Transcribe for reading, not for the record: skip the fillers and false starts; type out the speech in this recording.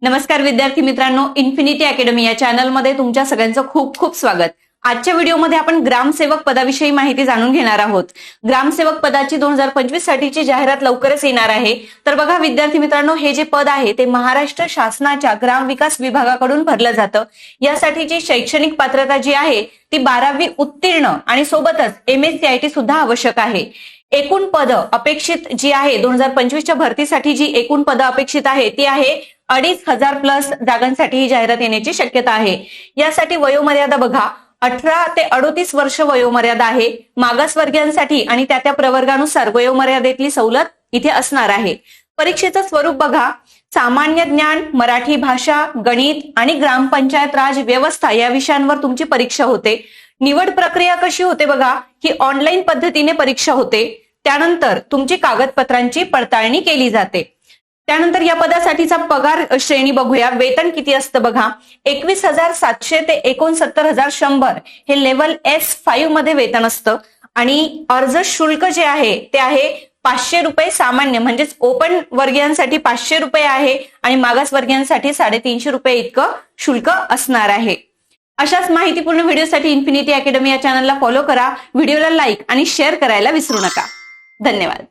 नमस्कार विद्यार्थी मित्रांनो, इन्फिनिटी अकॅडमी या चॅनलमध्ये तुमच्या सगळ्यांचं खूप खूप स्वागत। आजच्या व्हिडिओमध्ये आपण ग्रामसेवक पदाविषयी माहिती जाणून घेणार आहोत। ग्रामसेवक पदाची 2025 साठीची जाहिरात लवकरच येणार आहे। तर बघा विद्यार्थी मित्रांनो, हे जे पद आहे ते महाराष्ट्र शासनाच्या ग्रामविकास विभागाकडून भरलं जातं। यासाठीची शैक्षणिक पात्रता जी आहे ती 12वी उत्तीर्ण आणि सोबतच MSCIT सुद्धा आवश्यक आहे। एकूण पद अपेक्षित जी आहे 2025च्या भरतीसाठी जी एकूण पद अपेक्षित आहे ती आहे 2500 प्लस जागांसाठी ही जाहिरात येण्याची शक्यता आहे। यासाठी वयोमर्यादा बघा 18 ते 38 वर्ष वयोमर्यादा आहे। मागासवर्गीयांसाठी आणि त्या प्रवर्गानुसार वयोमर्यादेतली सवलत इथे असणार आहे। परीक्षेचं स्वरूप बघा, सामान्य ज्ञान, मराठी भाषा, गणित आणि ग्रामपंचायत राज व्यवस्था या विषयांवर तुमची परीक्षा होते। निवड प्रक्रिया कशी होते बघा, की ऑनलाईन पद्धतीने परीक्षा होते। त्यानंतर तुमची कागदपत्रांची पडताळणी केली जाते। त्यानंतर या पदासाठीचा पगार श्रेणी बघूया। वेतन किती असतं बघा, 21,700 ते 69,100 हे लेवल S5 मध्ये वेतन असतं। आणि अर्ज शुल्क जे आहे ते आहे 500 रुपये सामान्य म्हणजेच ओपन वर्गीयांसाठी 500 रुपये आहे आणि मागासवर्गीयांसाठी 350 रुपये इतकं शुल्क असणार आहे। अशाच माहितीपूर्ण व्हिडिओसाठी इन्फिनिटी अकॅडमी या चॅनलला फॉलो करा। व्हिडिओला लाईक आणि शेअर करायला विसरू नका। धन्यवाद।